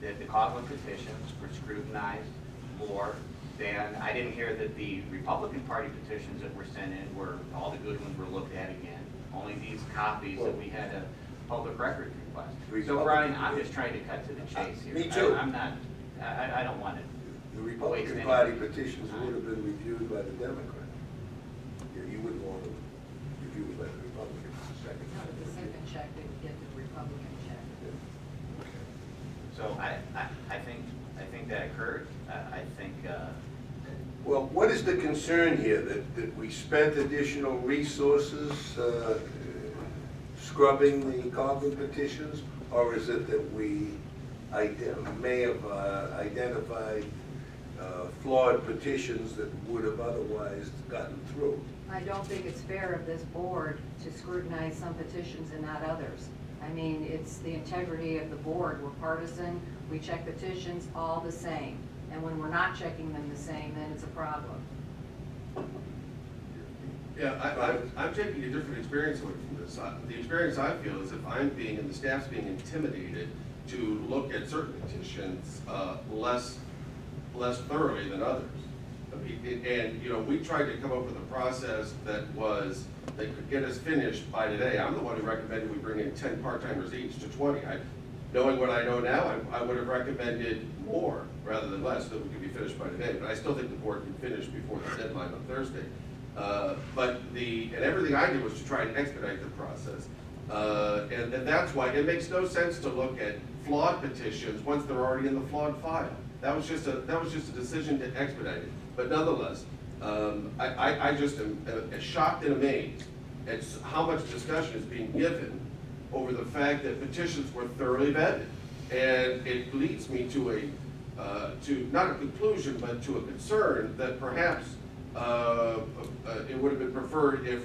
that the Coughlin petitions were scrutinized more than, I didn't hear that the Republican Party petitions that were sent in were, all the good ones were looked at again. Only these copies that we had a public records request. So Brian, I'm just trying to cut to the chase here. Me too. I'm not, I don't want to. The Republican Party petitions would have been reviewed by the Democrats. You wouldn't want to review it by the Republicans. No, the second check, they would get the Republican check. Yeah. Okay. So I think that occurred. I think. Well, what is the concern here? That we spent additional resources scrubbing the Coughlin petitions, or is it that we may have identified flawed petitions that would have otherwise gotten through? I don't think it's fair of this board to scrutinize some petitions and not others. I mean, it's the integrity of the board. We're partisan. We check petitions all the same. And when we're not checking them the same, then it's a problem. Yeah, I'm taking a different experience away from this. The experience I feel is if I'm being, and the staff's being intimidated to look at certain petitions less thoroughly than others. And, you know, we tried to come up with a process that could get us finished by today. I'm the one who recommended we bring in 10 part-timers each to 20. Knowing what I know now, I would have recommended more rather than less, so that we could be finished by today. But I still think the board can finish before the deadline on Thursday. And everything I did was to try and expedite the process. And that's why it makes no sense to look at flawed petitions once they're already in the flawed file. That was just a decision to expedite it. But nonetheless, I just am shocked and amazed at how much discussion is being given over the fact that petitions were thoroughly vetted. And it leads me to not a conclusion, but to a concern that perhaps it would have been preferred if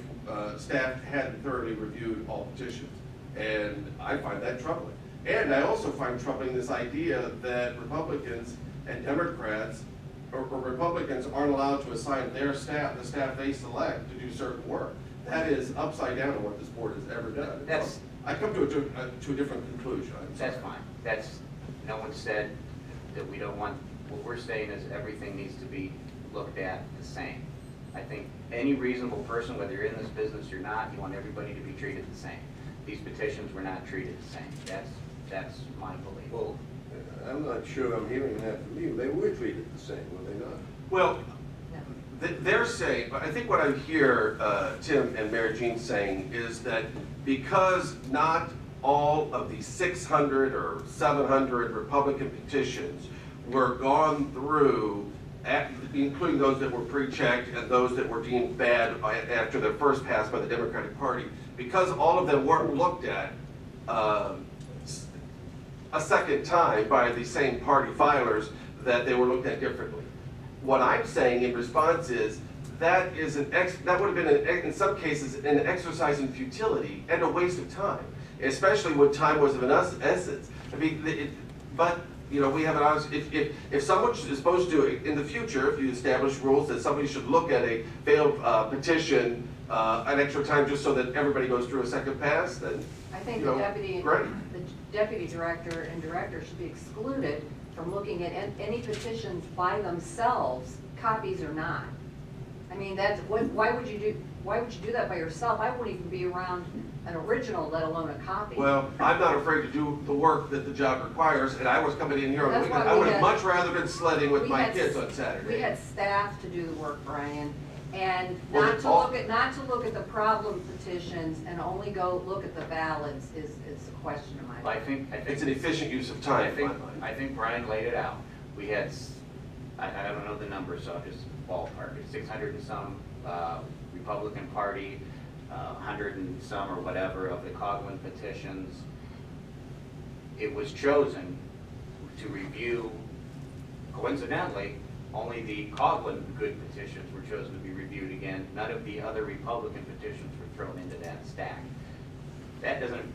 staff hadn't thoroughly reviewed all petitions. And I find that troubling. And I also find troubling this idea that Republicans and Democrats, or Republicans aren't allowed to assign their staff, the staff they select, to do certain work. That is upside down on what this board has ever done. I come to a different conclusion. That's fine. No one said that we don't want, what we're saying is everything needs to be looked at the same. I think any reasonable person, whether you're in this business or not, you want everybody to be treated the same. These petitions were not treated the same. That's my belief. Well, I'm not sure I'm hearing that from you. They were treated the same, were they not? Well, they're saying, I think what I hear Tim and Mary Jean saying is that because not all of the 600 or 700 Republican petitions were gone through, including those that were pre-checked and those that were deemed bad after their first pass by the Democratic Party, because all of them weren't looked at a second time by the same party filers, that they were looked at differently. What I'm saying in response is that would have been, in some cases, an exercise in futility and a waste of time, especially when time was of an essence. I mean, but you know, we have an honest. If someone is supposed to, in the future, if you establish rules that somebody should look at a failed petition an extra time just so that everybody goes through a second pass, then I think the deputy director and director should be excluded from looking at any petitions by themselves, copies or not. I mean, why would you do that by yourself? I wouldn't even be around an original, let alone a copy. Well, I'm not afraid to do the work that the job requires, and I was coming in here on the weekend. I would have much rather been sledding with my kids on Saturday. We had staff to do the work, Brian, and not to look at the problem petitions and only go look at the ballots is a question of mine. Well, I think it's an efficient use of time. I think Brian laid it out. We had, I don't know the numbers, so I'll just ballpark it, 600 and some Republican Party, 100 and some or whatever of the Coughlin petitions. It was chosen to review, coincidentally, only the Coughlin good petitions were chosen to be reviewed again. None of the other Republican petitions were thrown into that stack. That doesn't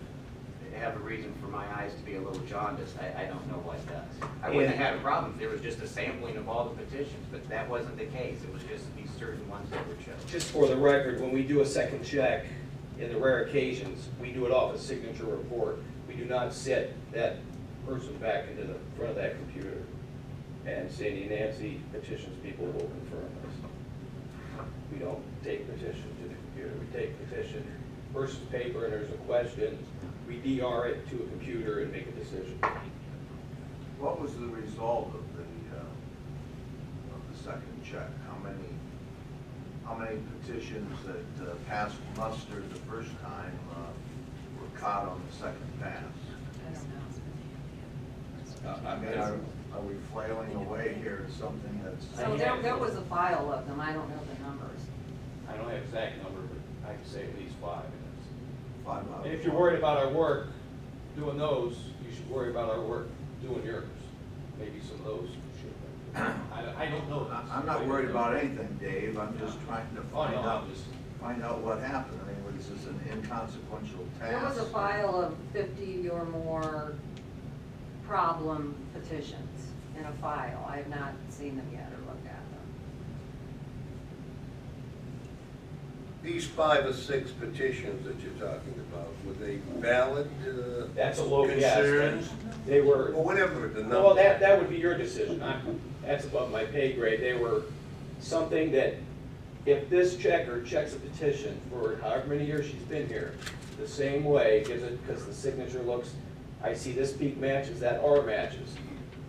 have a reason for my eyes to be a little jaundiced. I don't know what does. I wouldn't have had a problem if there was just a sampling of all the petitions, but that wasn't the case. It was just these certain ones that were chosen. Just for the record, when we do a second check, in the rare occasions, we do it off a signature report. We do not sit that person back into the front of that computer and Sandy and Nancy petitions people will confirm this. We don't take petition to the computer. We take petition versus paper, and there's a question. We DR it to a computer and make a decision. What was the result of the second check? How many petitions that passed muster the first time were caught on the second pass? I mean, are we flailing away here to something that's? So there was a file of them, I don't know the numbers. I don't have exact number, but I can say at least 5. And if you're Five. worried about our work doing those, you should worry about our work doing yours. Maybe some of those should. I don't know. I'm not worried about anything, Dave. I'm just trying to find no, out, I'm just- find out what happened. I mean, this is an inconsequential task. There was a file of 50 or more problem petitions in a file. I have not seen them yet or looked at them. These 5 or 6 petitions that you're talking about, were they valid That's a low guess. concerns? They were. Or whatever the number. Well, that would be your decision. That's above my pay grade. They were something that, if this checker checks a petition for however many years she's been here, the same way, because the signature looks, I see this peak matches, that R matches.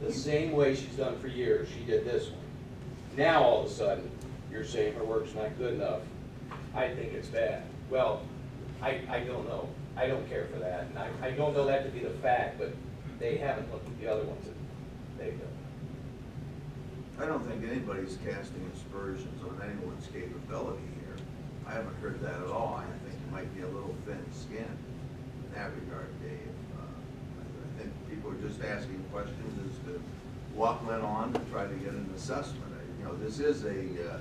The same way she's done for years, she did this one. Now, all of a sudden, you're saying her work's not good enough. I think it's bad. Well, I don't know. I don't care for that. And I don't know that to be the fact, but they haven't looked at the other ones that they've done. I don't think anybody's casting aspersions on anyone's capability here. I haven't heard that at all. I think it might be a little thin-skinned in that regard, Dave. I think people are just asking questions as to what went on to try to get an assessment. You know, this is a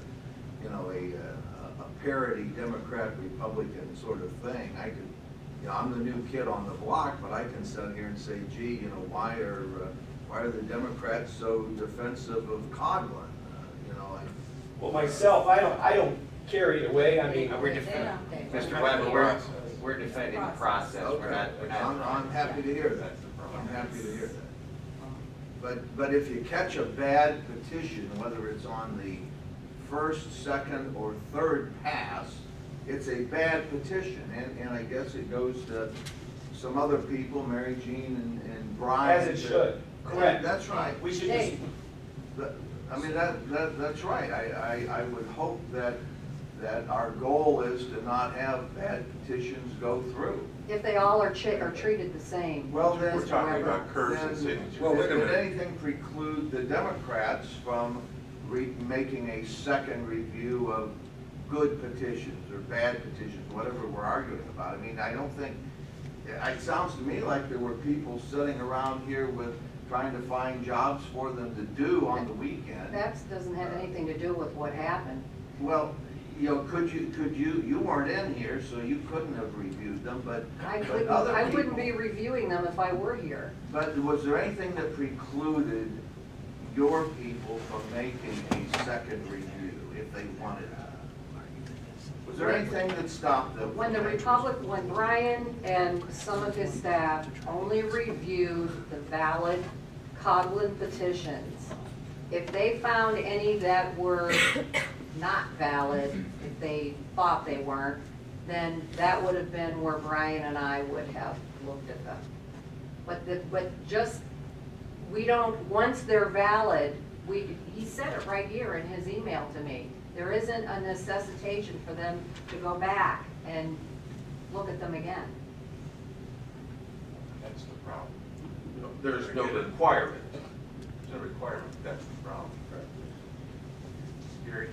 parity Democrat-Republican sort of thing. I'm the new kid on the block, but I can sit here and say, gee, why are the Democrats so defensive of Coghlan? Well, myself, I don't care either way. I mean, We're defending, Mr. Weber, we're defending the process. We're not. I'm happy to hear that. I'm happy to hear that. But if you catch a bad petition, whether it's on the first, second, or third pass, it's a bad petition, and I guess it goes to some other people, Mary Jean and Brian. as it should. Correct. That's right. We should just. I mean, that's right. I would hope that our goal is to not have bad petitions go through. If they all are treated the same. Well, then, Mr. Weber. curves and signatures. Well, wait a Would minute. anything preclude the Democrats from making a second review of good petitions or bad petitions, whatever we're arguing about? I mean, I don't think, it sounds to me like there were people sitting around here trying to find jobs for them to do on the weekend. That doesn't have anything to do with what happened. Well, you weren't in here, so you couldn't have reviewed them, but other I people. wouldn't be reviewing them if I were here. But was there anything that precluded your people from making a second review if they wanted to? Was there anything that stopped them? When Brian and some of his staff only reviewed the valid Coghlan petitions, if they found any that were not valid, if they thought they weren't, then that would have been where Brian and I would have looked at them. But we don't, once they're valid, he said it right here in his email to me. There isn't a necessitation for them to go back and look at them again. That's the problem. There's no requirement. There's no requirement, that's the problem. Gary?